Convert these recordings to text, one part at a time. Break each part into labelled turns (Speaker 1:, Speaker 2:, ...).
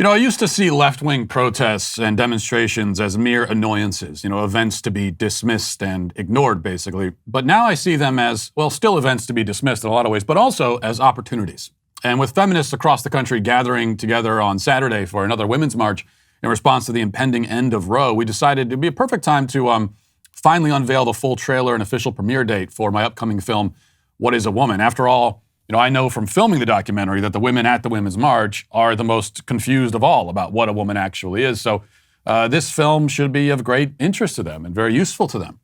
Speaker 1: You know, I used to see left-wing protests and demonstrations as mere annoyances, events to be dismissed and ignored, basically. But now I see them as, well, still events to be dismissed in a lot of ways, but also as opportunities. And with feminists across the country gathering together on Saturday for another women's march in response to the impending end of Roe, we decided it'd be a perfect time to finally unveil the full trailer and official premiere date for my upcoming film, What is a Woman? After all, I know from filming the documentary that the women at the Women's March are the most confused of all about what a woman actually is. So this film should be of great interest to them and very useful to them.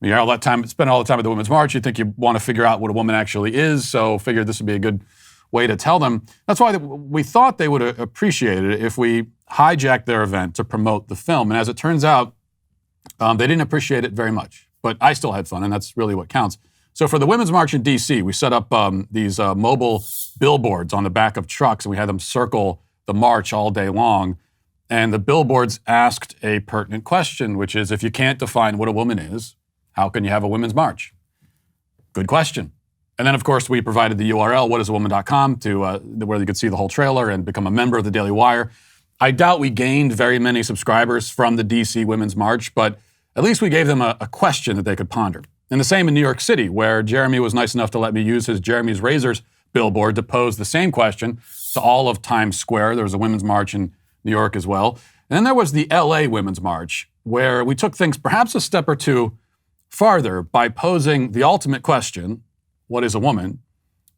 Speaker 1: Spend all the time at the Women's March, you'd think you want to figure out what a woman actually is, so figured this would be a good way to tell them. That's why we thought they would appreciate it if we hijacked their event to promote the film. And as it turns out, they didn't appreciate it very much. But I still had fun, and that's really what counts. So for the Women's March in D.C., we set up these mobile billboards on the back of trucks, and we had them circle the march all day long. And the billboards asked a pertinent question, which is, if you can't define what a woman is, how can you have a women's march? Good question. And then, of course, we provided the URL, whatisawoman.com, where you could see the whole trailer and become a member of the Daily Wire. I doubt we gained very many subscribers from the D.C. Women's March, but at least we gave them a question that they could ponder. And the same in New York City, where Jeremy was nice enough to let me use his Jeremy's Razors billboard to pose the same question to all of Times Square. There was a Women's March in New York as well. And then there was the LA Women's March, where we took things perhaps a step or two farther by posing the ultimate question, what is a woman,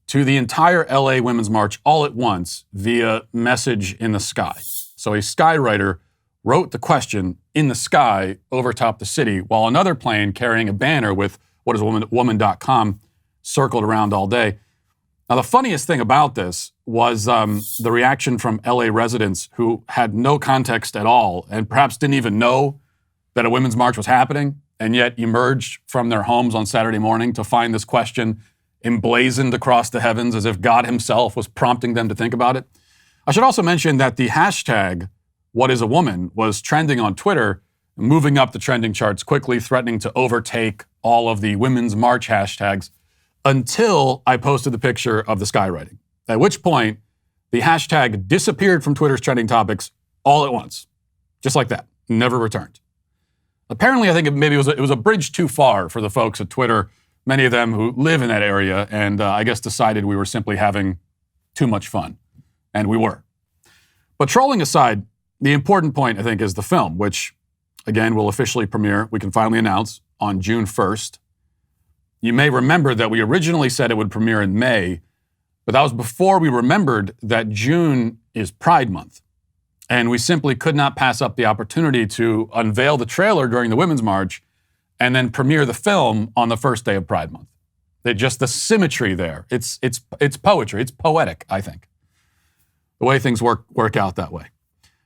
Speaker 1: to the entire LA Women's March all at once via message in the sky. So a skywriter wrote the question in the sky over top the city, while another plane carrying a banner with whatisawoman.com circled around all day. Now, the funniest thing about this was the reaction from LA residents who had no context at all and perhaps didn't even know that a women's march was happening, and yet emerged from their homes on Saturday morning to find this question emblazoned across the heavens as if God himself was prompting them to think about it. I should also mention that the hashtag What is a Woman was trending on Twitter, moving up the trending charts quickly, threatening to overtake all of the Women's March hashtags until I posted the picture of the skywriting, at which point the hashtag disappeared from Twitter's trending topics all at once, just like that, never returned. Apparently, I think it was a bridge too far for the folks at Twitter, many of them who live in that area, and I guess decided we were simply having too much fun, and we were. But trolling aside, the important point, I think, is the film, which, again, will officially premiere, we can finally announce, on June 1st. You may remember that we originally said it would premiere in May, but that was before we remembered that June is Pride Month. And we simply could not pass up the opportunity to unveil the trailer during the Women's March and then premiere the film on the first day of Pride Month. Just the symmetry there. It's poetry. It's poetic, I think. The way things work out that way.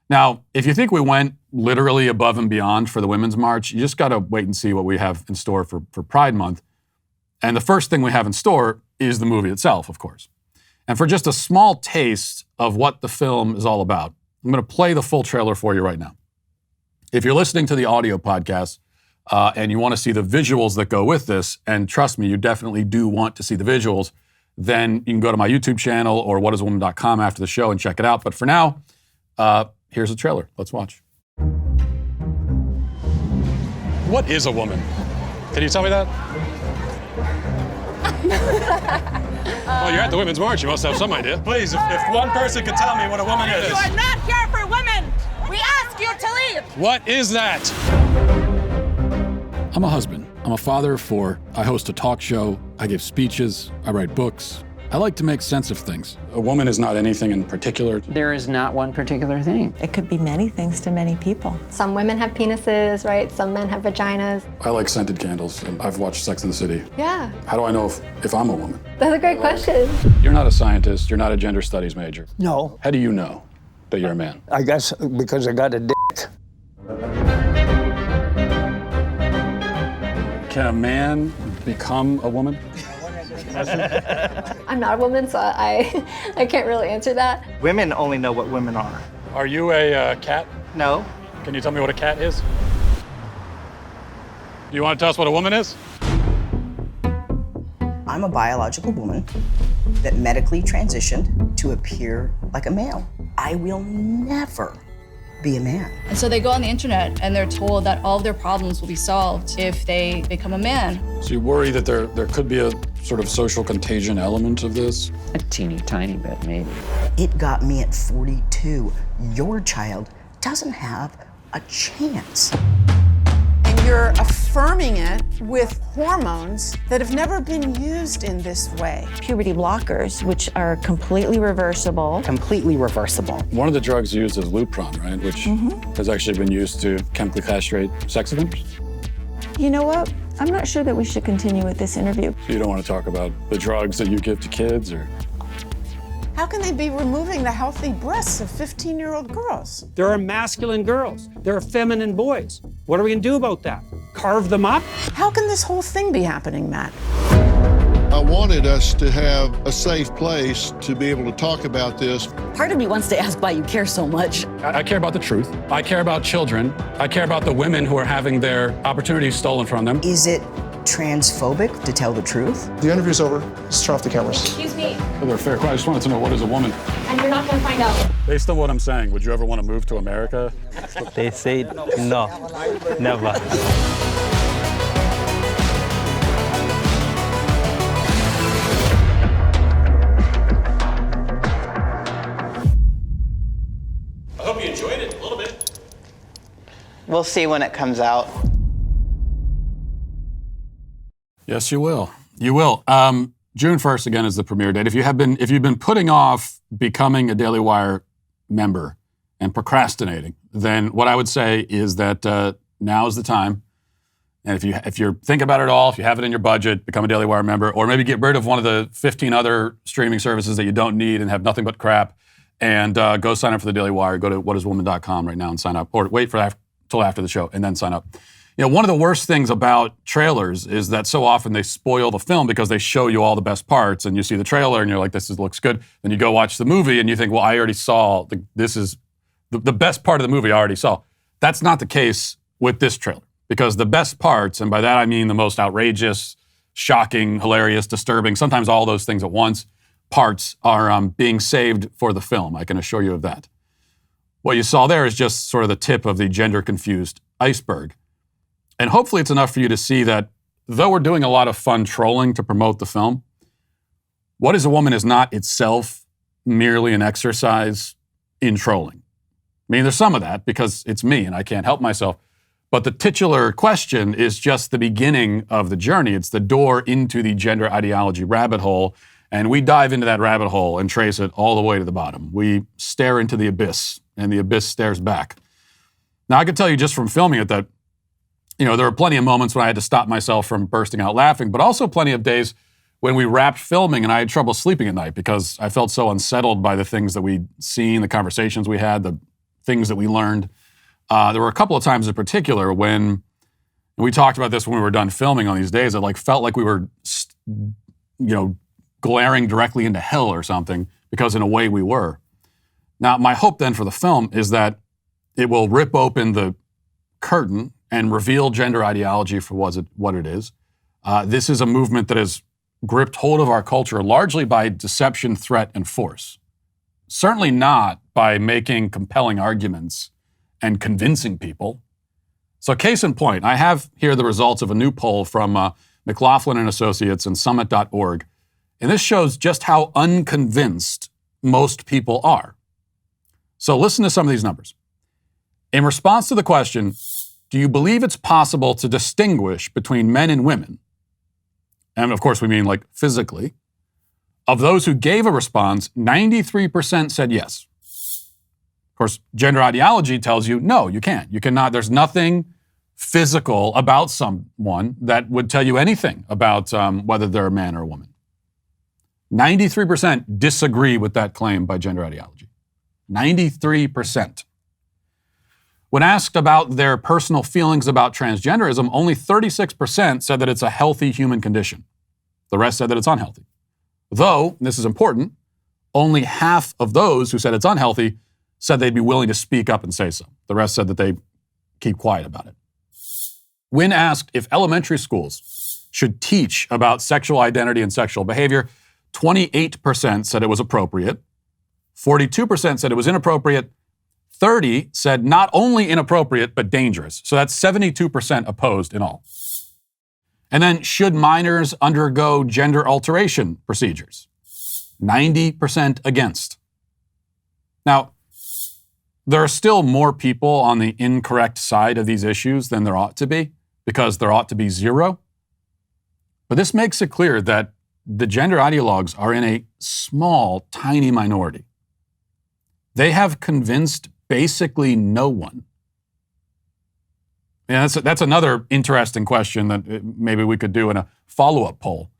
Speaker 1: Now, if you think we went literally above and beyond for the Women's March, you just got to wait and see what we have in store for Pride Month. And the first thing we have in store is the movie itself, of course. And for just a small taste of what the film is all about, I'm going to play the full trailer for you right now. If you're listening to the audio podcast and you want to see the visuals that go with this, and trust me, you definitely do want to see the visuals, then you can go to my YouTube channel or whatisawoman.com after the show and check it out. But for now, here's the trailer. Let's watch. What is a woman? Can you tell me that? Well, you're at the Women's March. You must have some idea. Please, if one person could tell me what a woman is.
Speaker 2: You are not here for women. We ask you to leave.
Speaker 1: What is that? I'm a husband. I'm a father of 4. I host a talk show. I give speeches. I write books. I like to make sense of things. A woman is not anything in particular.
Speaker 3: There is not one particular thing.
Speaker 4: It could be many things to many people.
Speaker 5: Some women have penises, right? Some men have vaginas.
Speaker 1: I like scented candles, and I've watched Sex and the City.
Speaker 5: Yeah.
Speaker 1: How do I know if I'm a woman?
Speaker 5: That's a great question.
Speaker 1: You're not a scientist. You're not a gender studies major.
Speaker 6: No.
Speaker 1: How do you know that you're a man?
Speaker 6: I guess because I got a dick.
Speaker 1: Can a man become a woman?
Speaker 5: I'm not a woman, so I can't really answer that.
Speaker 7: Women only know what women are.
Speaker 1: Are you a cat?
Speaker 7: No.
Speaker 1: Can you tell me what a cat is? Do you want to tell us what a woman is?
Speaker 8: I'm a biological woman that medically transitioned to appear like a male. I will never be a man.
Speaker 9: And so they go on the internet and they're told that all of their problems will be solved if they become a man.
Speaker 1: So you worry that there could be a sort of social contagion element of this?
Speaker 3: A teeny tiny bit, maybe.
Speaker 8: It got me at 42. Your child doesn't have a chance.
Speaker 10: And you're affirming it with hormones that have never been used in this way.
Speaker 4: Puberty blockers, which are completely reversible.
Speaker 3: Completely reversible.
Speaker 1: One of the drugs used is Lupron, right? Which has actually been used to chemically castrate sex offenders.
Speaker 4: You know what? I'm not sure that we should continue with this interview.
Speaker 1: So you don't want to talk about the drugs that you give to kids, or?
Speaker 10: How can they be removing the healthy breasts of 15-year-old girls?
Speaker 11: There are masculine girls. There are feminine boys. What are we going to do about that? Carve them up?
Speaker 10: How can this whole thing be happening, Matt?
Speaker 12: I wanted us to have a safe place to be able to talk about this.
Speaker 13: Part of me wants to ask why you care so much.
Speaker 1: I care about the truth. I care about children. I care about the women who are having their opportunities stolen from them.
Speaker 8: Is it transphobic to tell the truth?
Speaker 14: The interview's over. Let's turn off the cameras.
Speaker 5: Excuse me.
Speaker 1: They're fair question. I just wanted to know, what is a woman?
Speaker 5: And you're not going to find out.
Speaker 1: Based on what I'm saying, would you ever want to move to America?
Speaker 7: They say no, never.
Speaker 15: I hope you enjoyed it a little bit.
Speaker 16: We'll see when it comes out.
Speaker 1: Yes, you will. You will. June 1st, again, is the premiere date. If you've been putting off becoming a Daily Wire member and procrastinating, then what I would say is that now is the time. And if you're thinking about it all, if you have it in your budget, become a Daily Wire member, or maybe get rid of one of the 15 other streaming services that you don't need and have nothing but crap, and go sign up for the Daily Wire. Go to whatiswoman.com right now and sign up, or wait for till after the show and then sign up. You know, one of the worst things about trailers is that so often they spoil the film because they show you all the best parts, and you see the trailer and you're like, looks good. Then you go watch the movie and you think, well, I already saw, this is the best part of the movie I already saw. That's not the case with this trailer, because the best parts, and by that I mean the most outrageous, shocking, hilarious, disturbing, sometimes all those things at once, parts are being saved for the film. I can assure you of that. What you saw there is just sort of the tip of the gender-confused iceberg. And hopefully it's enough for you to see that though we're doing a lot of fun trolling to promote the film, What is a Woman is not itself merely an exercise in trolling. I mean, there's some of that because it's me and I can't help myself. But the titular question is just the beginning of the journey. It's the door into the gender ideology rabbit hole. And we dive into that rabbit hole and trace it all the way to the bottom. We stare into the abyss, and the abyss stares back. Now, I can tell you just from filming it that, you know, there were plenty of moments when I had to stop myself from bursting out laughing, but also plenty of days when we wrapped filming and I had trouble sleeping at night because I felt so unsettled by the things that we'd seen, the conversations we had, the things that we learned. There were a couple of times in particular when we talked about this when we were done filming on these days. It felt like we were, glaring directly into hell or something, because in a way we were. Now, my hope then for the film is that it will rip open the curtain and reveal gender ideology for what it is. This is a movement that has gripped hold of our culture largely by deception, threat, and force. Certainly not by making compelling arguments and convincing people. So case in point, I have here the results of a new poll from McLaughlin and Associates and Summit.org. And this shows just how unconvinced most people are. So listen to some of these numbers. In response to the question, do you believe it's possible to distinguish between men and women? And of course, we mean like physically. Of those who gave a response, 93% said yes. Of course, gender ideology tells you, no, you can't. You cannot. There's nothing physical about someone that would tell you anything about whether they're a man or a woman. 93% disagree with that claim by gender ideology. 93%. When asked about their personal feelings about transgenderism, only 36% said that it's a healthy human condition. The rest said that it's unhealthy. Though, and this is important, only half of those who said it's unhealthy said they'd be willing to speak up and say so. The rest said that they keep quiet about it. When asked if elementary schools should teach about sexual identity and sexual behavior, 28% said it was appropriate, 42% said it was inappropriate. 30% said not only inappropriate, but dangerous. So that's 72% opposed in all. And then, should minors undergo gender alteration procedures? 90% against. Now, there are still more people on the incorrect side of these issues than there ought to be, because there ought to be zero. But this makes it clear that the gender ideologues are in a small, tiny minority. They have convinced basically no one. And that's another interesting question that maybe we could do in a follow-up poll,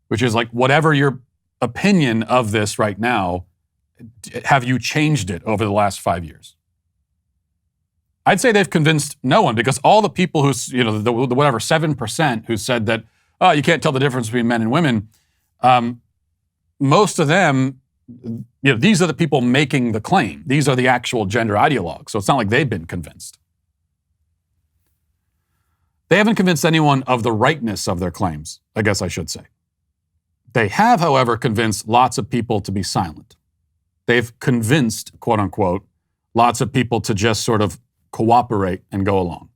Speaker 1: which is like, whatever your opinion of this right now, have you changed it over the last 5 years? I'd say they've convinced no one, because all the people who, the whatever 7% who said that, oh, you can't tell the difference between men and women, most of them, these are the people making the claim. These are the actual gender ideologues. So it's not like they've been convinced. They haven't convinced anyone of the rightness of their claims, I guess I should say. They have, however, convinced lots of people to be silent. They've convinced, quote unquote, lots of people to just sort of cooperate and go along.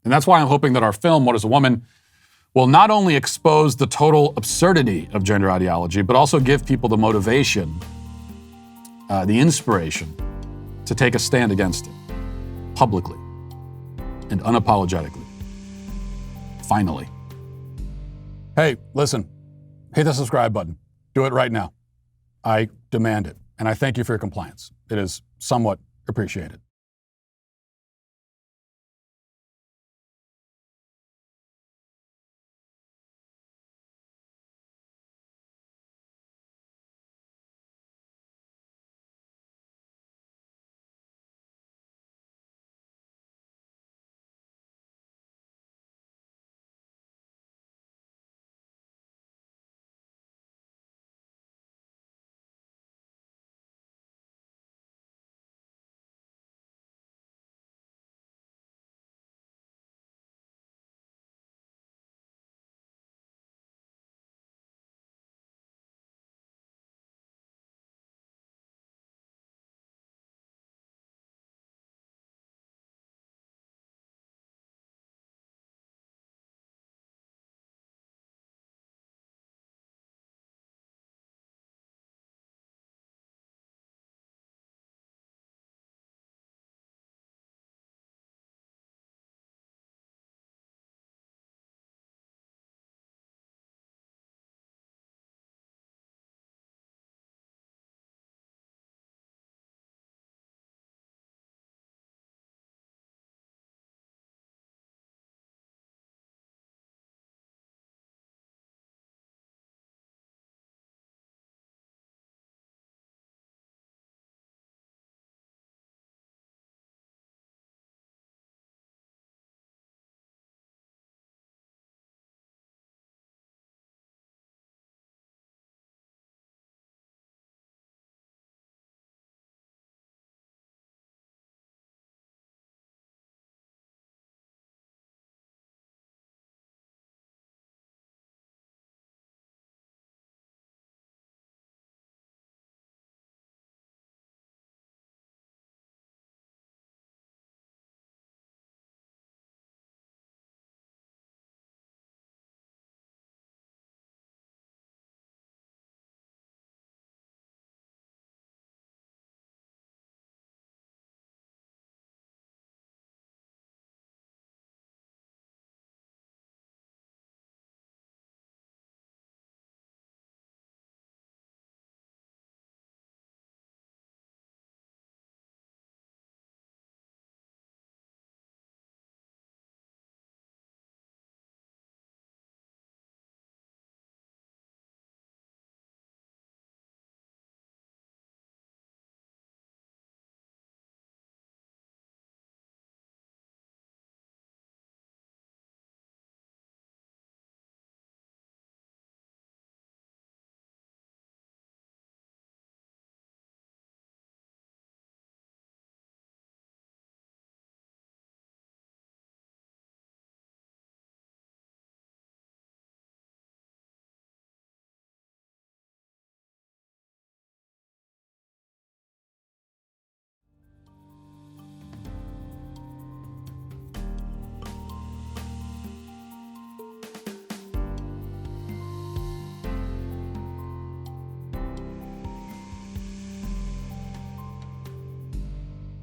Speaker 1: And that's why I'm hoping that our film, What is a Woman, will not only expose the total absurdity of gender ideology, but also give people the motivation, the inspiration to take a stand against it, publicly and unapologetically. Finally. Hey, listen, hit the subscribe button. Do it right now. I demand it. And I thank you for your compliance. It is somewhat appreciated.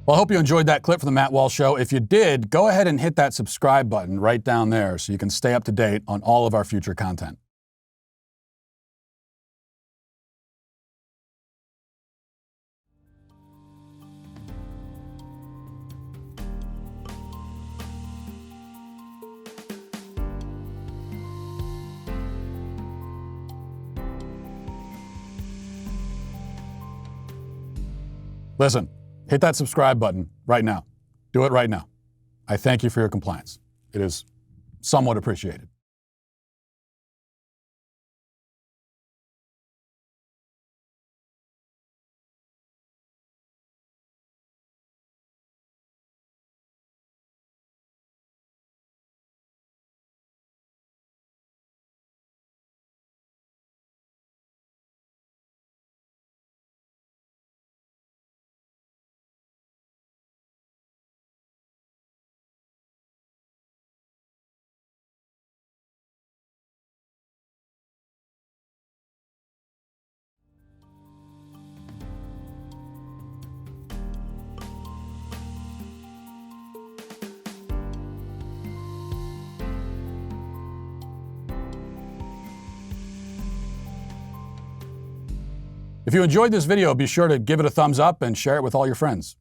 Speaker 1: Well, I hope you enjoyed that clip from the Matt Walsh Show. If you did, go ahead and hit that subscribe button right down there so you can stay up to date on all of our future content. Listen, hit that subscribe button right now. Do it right now. I thank you for your compliance. It is somewhat appreciated. If you enjoyed this video, be sure to give it a thumbs up and share it with all your friends.